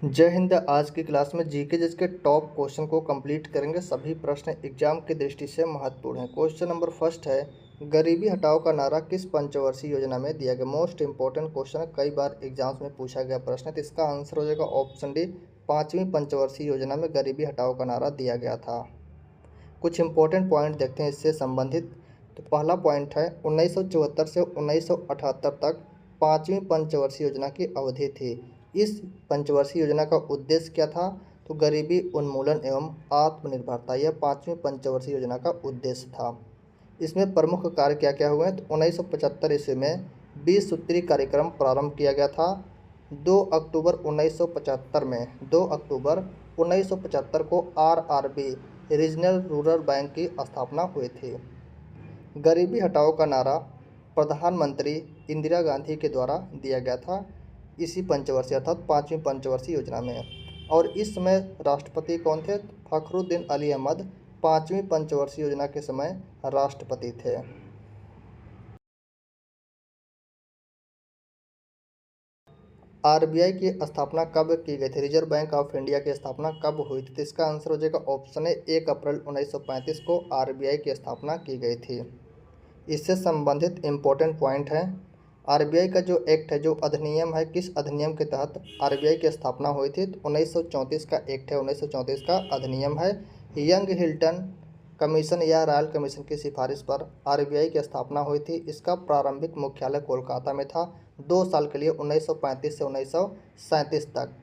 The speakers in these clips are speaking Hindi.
जय हिंद। आज की क्लास में जीके जिसके टॉप क्वेश्चन को कंप्लीट करेंगे। सभी प्रश्न एग्जाम की दृष्टि से महत्वपूर्ण हैं। क्वेश्चन नंबर फर्स्ट है, गरीबी हटाओ का नारा किस पंचवर्षीय योजना में दिया गया। मोस्ट इंपॉर्टेंट क्वेश्चन है, कई बार एग्जाम्स में पूछा गया प्रश्न है। तो इसका आंसर हो जाएगा ऑप्शन डी, 5वीं पंचवर्षीय योजना में गरीबी हटाओ का नारा दिया गया था। कुछ इंपॉर्टेंट पॉइंट देखते हैं इससे संबंधित। तो पहला पॉइंट है, 1974 से 1978 तक 5वीं पंचवर्षीय योजना की अवधि थी। इस पंचवर्षीय योजना का उद्देश्य क्या था? तो गरीबी उन्मूलन एवं आत्मनिर्भरता, यह 5वीं पंचवर्षीय योजना का उद्देश्य था। इसमें प्रमुख कार्य क्या क्या हुए? तो 1975 ईस्वी में 20 सूत्री कार्यक्रम प्रारंभ किया गया था। 2 अक्टूबर 1975 में 2 अक्टूबर 1975 को आरआरबी रीजनल रूरल बैंक की स्थापना हुई थी। गरीबी हटाओ का नारा प्रधानमंत्री इंदिरा गांधी के द्वारा दिया गया था इसी पंचवर्षीय अर्थात 5वीं पंचवर्षीय योजना में। और इस समय राष्ट्रपति कौन थे? फखरुद्दीन अली अहमद 5वीं पंचवर्षीय योजना के समय राष्ट्रपति थे। आरबीआई की स्थापना कब की गई थी? रिजर्व बैंक ऑफ इंडिया की स्थापना कब हुई थी? तो इसका आंसर हो जाएगा ऑप्शन है 1 अप्रैल 1935 को आरबीआई की स्थापना की गई थी। इससे संबंधित इम्पोर्टेंट पॉइंट है, आरबीआई का जो एक्ट है, जो अधिनियम है, किस अधिनियम के तहत आरबीआई की स्थापना हुई थी? तो 1934 का एक्ट है, 1934 का अधिनियम है। यंग हिल्टन कमीशन या रॉयल कमीशन की सिफारिश पर आरबीआई की स्थापना हुई थी। इसका प्रारंभिक मुख्यालय कोलकाता में था 2 साल के लिए, 1935 से 1937 तक।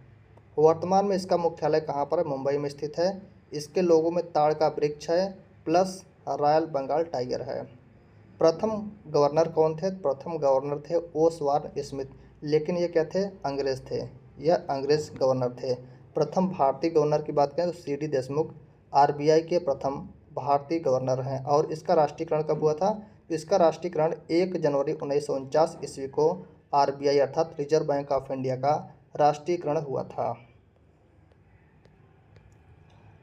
वर्तमान में इसका मुख्यालय कहाँ पर है? मुंबई में स्थित है। इसके लोगों में ताड़ का वृक्ष है प्लस रॉयल बंगाल टाइगर है। प्रथम गवर्नर कौन थे? प्रथम गवर्नर थे ओसवार्न स्मिथ, लेकिन ये क्या थे? अंग्रेज थे। यह अंग्रेज गवर्नर थे। प्रथम भारतीय गवर्नर की बात करें तो सीडी देशमुख आरबीआई के प्रथम भारतीय गवर्नर हैं। और इसका राष्ट्रीयकरण कब हुआ था? इसका राष्ट्रीयकरण 1 जनवरी 1949 ईस्वी को आरबीआई अर्थात रिजर्व बैंक ऑफ इंडिया का राष्ट्रीयकरण हुआ था।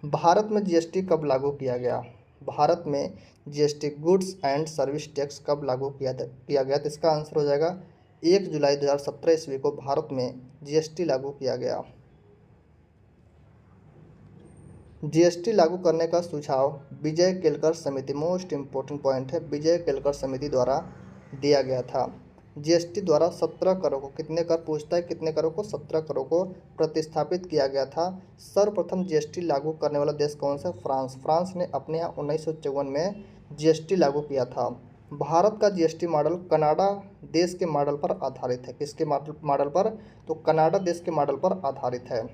भारत में जीएसटी कब लागू किया गया? भारत में GST goods and service tax कब लागू किया गया? तो इसका आंसर हो जाएगा 1 जुलाई 2017 ईस्वी को भारत में जीएसटी लागू किया गया। जीएसटी लागू करने का सुझाव विजय केलकर समिति, मोस्ट इंपोर्टेंट पॉइंट है, विजय केलकर समिति द्वारा दिया गया था। जीएसटी द्वारा 17 करों को, कितने कर पूछता है, कितने करों को? 17 करों को प्रतिस्थापित किया गया था। सर्वप्रथम जीएसटी लागू करने वाला देश कौन सा? फ्रांस। फ्रांस ने अपने यहाँ 1954 में जीएसटी लागू किया था। भारत का जीएसटी मॉडल कनाडा देश के मॉडल पर आधारित है। किसके मॉडल पर? तो कनाडा देश के मॉडल पर आधारित है।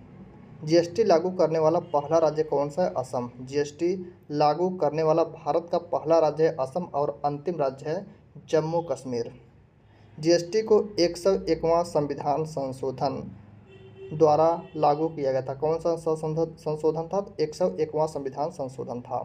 जीएसटी लागू करने वाला पहला राज्य कौन सा है? असम। जीएसटी लागू करने वाला भारत का पहला राज्य है असम और अंतिम राज्य है जम्मू कश्मीर। जीएसटी को 101वां संविधान संशोधन द्वारा लागू किया गया था। कौन सा संशोधन था? 101वां संविधान संशोधन था।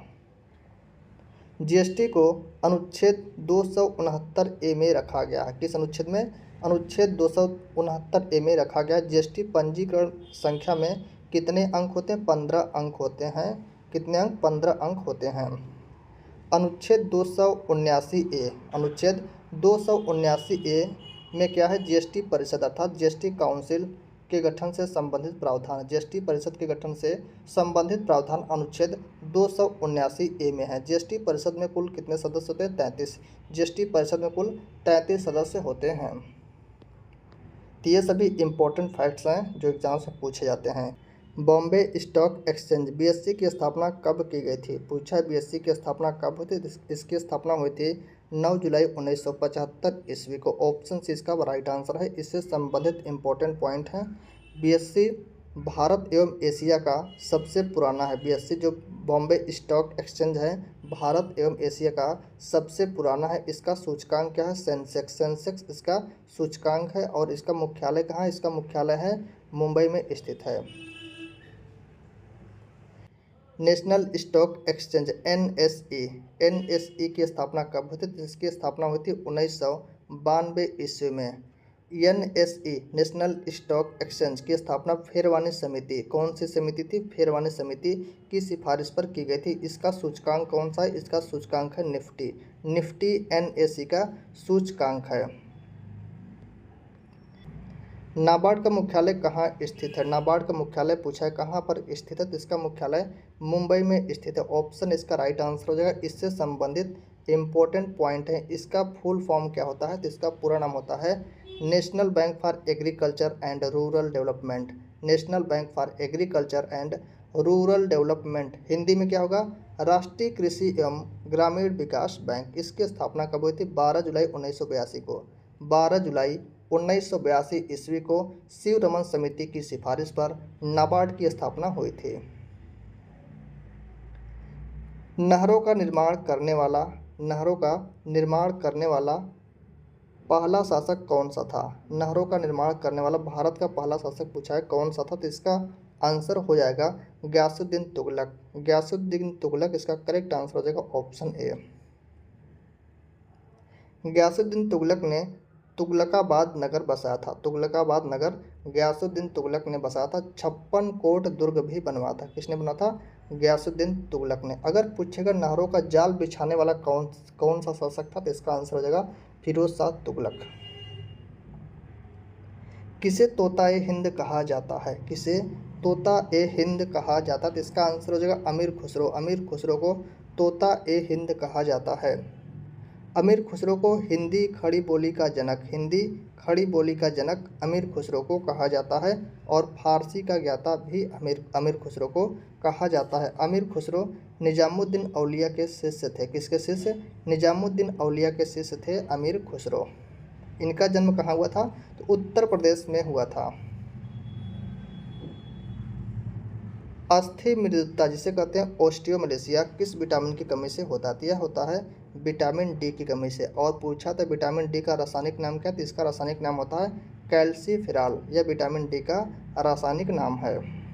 जीएसटी को अनुच्छेद 269 ए में रखा गया है। किस अनुच्छेद में? अनुच्छेद 269 ए में रखा गया। जीएसटी पंजीकरण संख्या में कितने अंक होते हैं? 15 अंक होते हैं। कितने अंक? 15 अंक होते हैं। अनुच्छेद 279 ए, अनुच्छेद 279 ए में क्या है? जीएसटी परिषद अर्थात जीएसटी काउंसिल के गठन से संबंधित प्रावधान। जीएसटी परिषद के गठन से संबंधित प्रावधान अनुच्छेद 279 ए में है। जीएसटी परिषद में कुल कितने सदस्य होते हैं? 33। जीएसटी परिषद में कुल 33 सदस्य होते हैं। तो ये सभी इम्पोर्टेंट फैक्ट्स हैं जो एग्जाम से पूछे जाते हैं। बॉम्बे स्टॉक एक्सचेंज बीएससी की स्थापना कब की गई थी? पूछा है बीएससी की स्थापना कब हुई थी? इसकी स्थापना हुई थी 9 जुलाई 1975 ईस्वी को। ऑप्शन सी इसका राइट आंसर है। इससे संबंधित इम्पोर्टेंट पॉइंट है, बीएससी भारत एवं एशिया का सबसे पुराना है। बीएससी जो बॉम्बे स्टॉक एक्सचेंज है, भारत एवं एशिया का सबसे पुराना है। इसका सूचकांक क्या है? सेंसेक्स। सेंसेक्स इसका सूचकांक है। और इसका मुख्यालय कहाँ है? इसका मुख्यालय है मुंबई में स्थित है। नेशनल स्टॉक एक्सचेंज एनएसई की स्थापना कब हुई थी? इसकी स्थापना हुई थी 1992 ईस्वी में। एनएसई नेशनल स्टॉक एक्सचेंज की स्थापना फेरवानी समिति, कौन सी समिति थी? फेरवानी समिति की सिफारिश पर की गई थी। इसका सूचकांक कौन सा है? इसका सूचकांक है निफ्टी। निफ्टी एनएसई का सूचकांक है। नाबार्ड का मुख्यालय कहाँ स्थित है? नाबार्ड का मुख्यालय पूछा है कहाँ पर स्थित है, तो इसका मुख्यालय मुंबई में स्थित है। ऑप्शन इसका राइट आंसर हो जाएगा। इससे संबंधित इम्पोर्टेंट पॉइंट है, इसका फुल फॉर्म क्या होता है, तो इसका पूरा नाम होता है national bank for agriculture and rural development. National bank for agriculture and rural development, Hindi में क्या होगा, राष्ट्रीय कृषि एवं ग्रामीण विकास बैंक। इसकी स्थापना कब हुई थी? 12 जुलाई 1982 को। 12 जुलाई 1982 ईस्वी को शिव रमन समिति की सिफारिश पर नाबार्ड की स्थापना हुई थी। नहरों का निर्माण करने वाला पहला शासक कौन सा था? नहरों का निर्माण करने वाला भारत का पहला शासक पूछा है कौन सा था, तो इसका आंसर हो जाएगा गयासुद्दीन तुगलक। गयासुद्दीन तुगलक इसका करेक्ट आंसर हो जाएगा ऑप्शन ए। गयासुद्दीन तुगलक ने तुगलकाबाद नगर बसाया था। तुगलकाबाद नगर गयासुद्दीन तुगलक ने बसाया था। 56 कोट दुर्ग भी बनवाया था। किसने बना था? गयासुद्दीन तुगलक ने। अगर पूछेगा नहरों का जाल बिछाने वाला कौन सा शासक था, तो इसका आंसर हो जाएगा फिरोज शाह तुगलक। किसे तोता ए हिंद कहा जाता है? किसे तोता ए हिंद कहा जाता है, तो इसका आंसर हो जाएगा अमीर खुसरो। अमीर खुसरो को तोता ए हिंद कहा जाता है। अमीर खुसरो को हिंदी खड़ी बोली का जनक अमीर खुसरो को कहा जाता है, और फारसी का ज्ञाता भी अमीर खुसरो को कहा जाता है। अमीर खुसरो निजामुद्दीन औलिया के शिष्य थे। किसके शिष्य? निजामुद्दीन औलिया के शिष्य थे अमीर खुसरो। इनका जन्म कहाँ हुआ था? तो उत्तर प्रदेश में हुआ था। अस्थि मृदुता जिसे कहते हैं ऑस्टियोमलेशिया किस विटामिन की कमी से होता है? यह होता है विटामिन डी की कमी से। और पूछा था विटामिन डी का रासायनिक नाम क्या है, तो इसका रासायनिक नाम होता है कैल्सीफेरॉल। यह विटामिन डी का रासायनिक नाम है।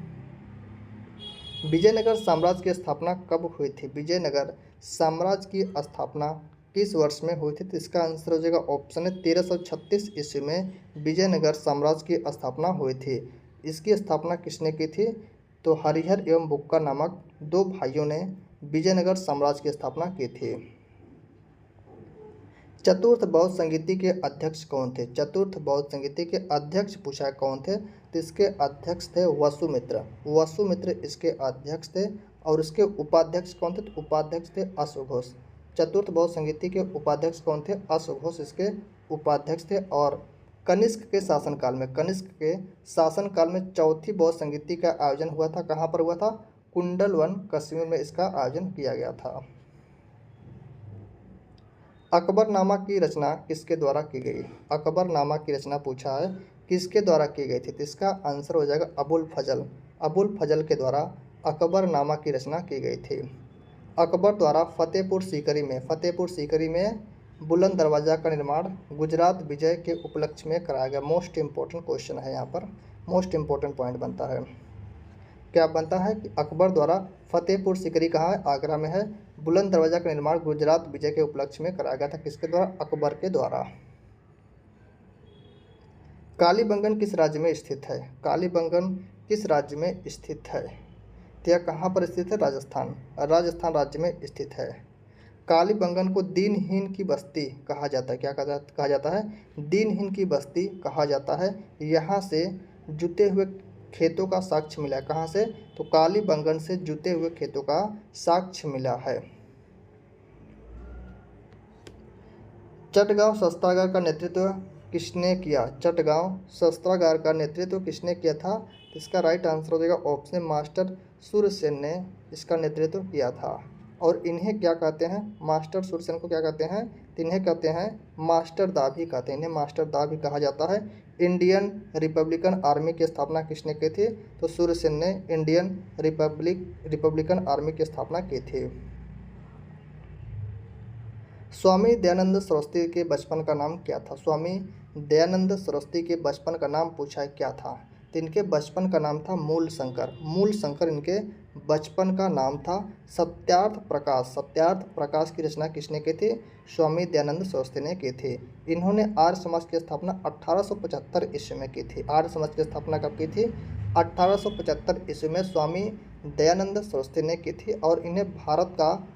विजयनगर साम्राज्य की स्थापना कब हुई थी? विजयनगर साम्राज्य की स्थापना किस वर्ष में हुई थी, तो इसका आंसर हो जाएगा ऑप्शन है 1336 ईस्वी में विजयनगर साम्राज्य की स्थापना हुई थी। इसकी स्थापना किसने की थी? तो हरिहर एवं बुक्का नामक दो भाइयों ने विजयनगर साम्राज्य की स्थापना की थी। चतुर्थ बौद्ध संगीति के अध्यक्ष कौन थे? चतुर्थ बौद्ध संगीति के अध्यक्ष पूछा है कौन थे, तो इसके अध्यक्ष थे वसुमित्र। वसुमित्र इसके अध्यक्ष थे। और इसके उपाध्यक्ष कौन थे? तो उपाध्यक्ष थे अश्वघोष। चतुर्थ बौद्ध संगीति के उपाध्यक्ष कौन थे? अश्वघोष इसके उपाध्यक्ष थे। और कनिष्क के शासनकाल में चौथी बौद्ध संगीति का आयोजन हुआ था। कहाँ पर हुआ था? कुंडलवन कश्मीर में इसका आयोजन किया गया था। अकबरनामा की रचना किसके द्वारा की गई? अकबरनामा की रचना पूछा है किसके द्वारा की गई थी, तो इसका आंसर हो जाएगा अबुल फजल। अबुल फजल के द्वारा अकबरनामा की रचना की गई थी। अकबर द्वारा फतेहपुर सीकरी में बुलंद दरवाज़ा का निर्माण गुजरात विजय के उपलक्ष्य में कराया गया। मोस्ट इंपॉर्टेंट क्वेश्चन है, यहाँ पर मोस्ट इंपॉर्टेंट पॉइंट बनता है। क्या बनता है कि अकबर द्वारा फतेहपुर सीकरी कहाँ है? आगरा में है। बुलंद दरवाजा का निर्माण गुजरात विजय के उपलक्ष्य में कराया गया था। किसके द्वारा? अकबर के द्वारा। कालीबंगन किस राज्य में स्थित है? कालीबंगन किस राज्य में स्थित है? तो यह कहाँ पर स्थित है? राजस्थान राजस्थान राज्य में स्थित है। कालीबंगन को दीनहीन की बस्ती कहा जाता है। क्या कहा जाता है? दीनहीन की बस्ती कहा जाता है। यहाँ से जुते हुए खेतों का साक्ष्य मिला है। कहाँ से? तो कालीबंगन से जुते हुए खेतों का साक्ष्य मिला है। चटगांव शस्त्रागार का नेतृत्व किसने किया? चटगांव शस्त्रागार का नेतृत्व किसने किया था? इसका राइट आंसर हो जाएगा ऑप्शन मास्टर सूरसेन ने इसका नेतृत्व किया था। और इन्हें क्या कहते हैं? मास्टर सूरसेन को क्या कहते हैं? तो इन्हें कहते हैं मास्टर दा भी कहते हैं। इन्हें मास्टर दा भी कहा जाता है। इंडियन रिपब्लिकन आर्मी की स्थापना किसने की थी? तो सूरसेन ने इंडियन रिपब्लिकन आर्मी की स्थापना की थी। स्वामी दयानंद सरस्वती के बचपन का नाम क्या था? स्वामी दयानंद सरस्वती के बचपन का नाम पूछा है क्या था? तो इनके बचपन का नाम था मूल शंकर। मूल शंकर इनके बचपन का नाम था। सत्यार्थ प्रकाश की रचना किसने की थी? स्वामी दयानंद सरस्वती ने की थी। इन्होंने आर्य समाज की स्थापना 1875 ईस्वी में की थी। आर्य समाज की स्थापना कब की थी? 1875 ईस्वी में स्वामी दयानंद सरस्वती ने की थी। और इन्हें भारत का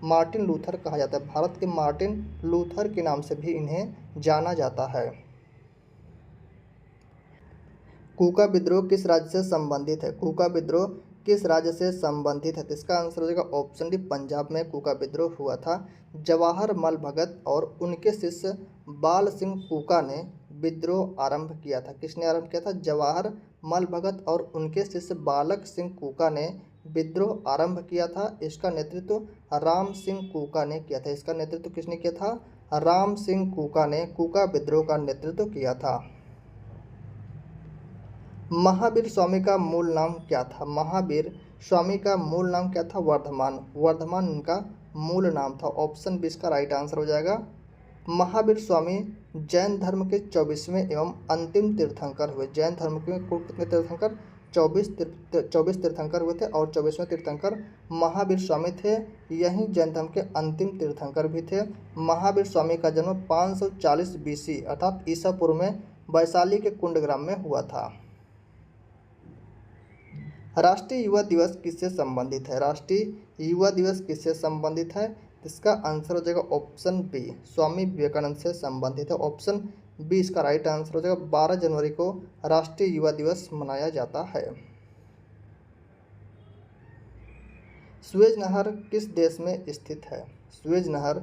मार्टिन लूथर कहा जाता है। भारत के मार्टिन लूथर के नाम से भी इन्हें जाना जाता है। कूका विद्रोह किस राज्य से संबंधित है? कूका विद्रोह किस राज्य से संबंधित है? तो इसका आंसर हो जाएगा ऑप्शन डी, पंजाब में कूका विद्रोह हुआ था। जवाहर मल भगत और उनके शिष्य बाल सिंह कूका ने विद्रोह आरंभ किया था। किसने आरंभ किया था? जवाहर मल भगत और उनके शिष्य बालक सिंह कूका ने विद्रोह आरंभ किया था। इसका नेतृत्व राम सिंह कूका ने किया था। इसका नेतृत्व किसने किया था? राम सिंह कूका ने कूका विद्रोह का नेतृत्व किया था। महावीर स्वामी का मूल नाम क्या था? महावीर स्वामी का मूल नाम क्या था? वर्धमान। वर्धमान उनका मूल नाम था। ऑप्शन बी इसका राइट आंसर हो जाएगा। महावीर स्वामी जैन धर्म के 24वें एवं अंतिम तीर्थंकर हुए। जैन धर्म के कुल कितने तीर्थंकर? 24 तीर्थंकर हुए थे और 24वें तीर्थंकर महावीर स्वामी थे। यही जैन धर्म के अंतिम तीर्थंकर भी थे। महावीर स्वामी का जन्म 540 BC अर्थात ईसा पूर्व में वैशाली के कुंडग्राम में हुआ था। राष्ट्रीय युवा दिवस किससे संबंधित है? राष्ट्रीय युवा दिवस किससे संबंधित है? इसका आंसर हो जाएगा ऑप्शन बी, स्वामी विवेकानंद से संबंधित है। ऑप्शन बी इसका राइट आंसर हो जाएगा। 12 जनवरी को राष्ट्रीय युवा दिवस मनाया जाता है। सुएज नहर किस देश में स्थित है? सुएज नहर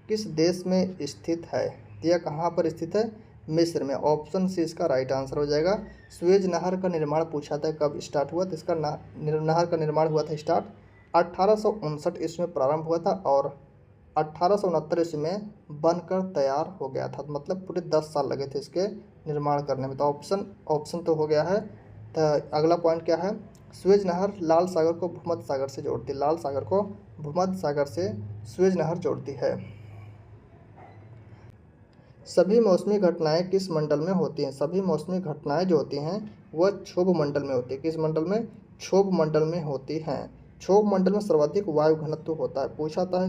किस देश में स्थित है? यह कहाँ पर स्थित है? मिस्र में। ऑप्शन सी इसका राइट आंसर हो जाएगा। सुएज नहर का निर्माण पूछा था कब स्टार्ट हुआ? तो इसका नहर का निर्माण हुआ था स्टार्ट 1859 ईस्वी में प्रारंभ हुआ था और 1869 ईस्वी में बनकर तैयार हो गया था। मतलब पूरे 10 साल लगे थे इसके निर्माण करने में। तो ऑप्शन तो हो गया है। तो अगला पॉइंट क्या है? सुएज नहर लाल सागर को भूमध्य सागर से जोड़ती है। लाल सागर को भूमध्य सागर से सुएज नहर जोड़ती है। सभी मौसमी घटनाएं किस मंडल में होती हैं? सभी मौसमी घटनाएं जो होती हैं वह क्षोभ मंडल में होती है। किस मंडल में? क्षोभ मंडल में होती हैं। क्षोभ मंडल में सर्वाधिक वायु घनत्व होता है। पूछा था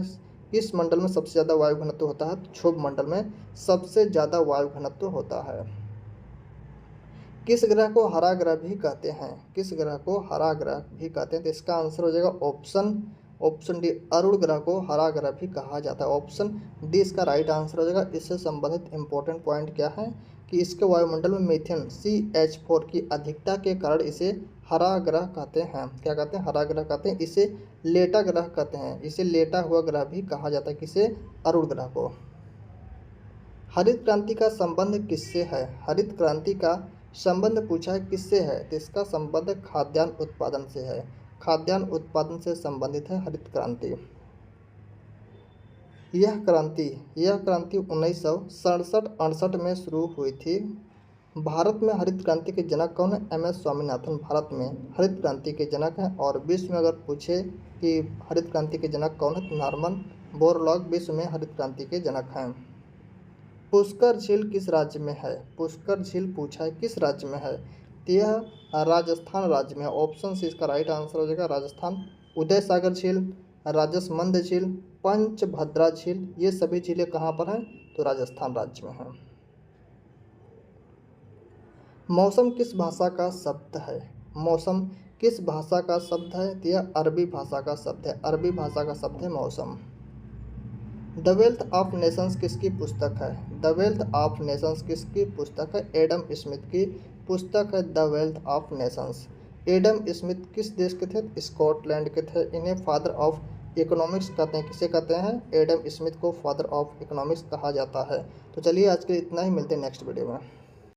किस मंडल में सबसे ज़्यादा वायु घनत्व होता है? क्षोभ मंडल में सबसे ज़्यादा वायु घनत्व होता है। किस ग्रह को हरा ग्रह भी कहते हैं? किस ग्रह को हरा ग्रह भी कहते हैं? तो इसका आंसर हो जाएगा ऑप्शन डी, अरुण ग्रह को हरा ग्रह भी कहा जाता है। ऑप्शन डी इसका राइट आंसर हो जाएगा। इससे संबंधित इंपॉर्टेंट पॉइंट क्या है कि इसके वायुमंडल में मीथेन CH4 की अधिकता के कारण इसे हरा ग्रह कहते हैं। क्या कहते हैं? हरा ग्रह कहते हैं। इसे लेटा ग्रह कहते हैं। इसे लेटा हुआ ग्रह भी कहा जाता है। किसे? अरुण ग्रह को। हरित क्रांति का संबंध किससे है? हरित क्रांति का संबंध पूछा है किससे है? तो इसका संबंध खाद्यान्न उत्पादन से है। खाद्यान्न उत्पादन से संबंधित है हरित क्रांति। यह क्रांति 1967-68 में शुरू हुई थी। भारत में हरित क्रांति के जनक कौन है? MS स्वामीनाथन भारत में हरित क्रांति के जनक हैं। और विश्व में अगर पूछे कि हरित क्रांति के जनक कौन है, तो नॉर्मन बोरलॉग विश्व में हरित क्रांति के जनक हैं। पुष्कर झील किस राज्य में है? पुष्कर झील पूछा है किस राज्य में है? तो यह राजस्थान राज्य में है। ऑप्शन सी इसका राइट आंसर हो जाएगा राजस्थान। उदय सागर झील, राजसमंद झील, पंचभद्रा झील, ये सभी झीलें कहाँ पर हैं? तो राजस्थान राज्य में हैं। मौसम किस भाषा का शब्द है? मौसम किस भाषा का शब्द है? तो यह अरबी भाषा का शब्द है। अरबी भाषा का शब्द है मौसम। द वेल्थ ऑफ नेशंस किसकी पुस्तक है? द वेल्थ ऑफ नेशंस किसकी पुस्तक है? एडम स्मिथ की पुस्तक है the wealth of Nations. Adam Smith किस देश के थे? स्कॉटलैंड के थे। इन्हें फादर ऑफ इकोनॉमिक्स कहते हैं। किसे कहते हैं? एडम स्मिथ को फादर ऑफ इकोनॉमिक्स कहा जाता है। तो चलिए आज के लिए इतना ही, मिलते हैं नेक्स्ट वीडियो में।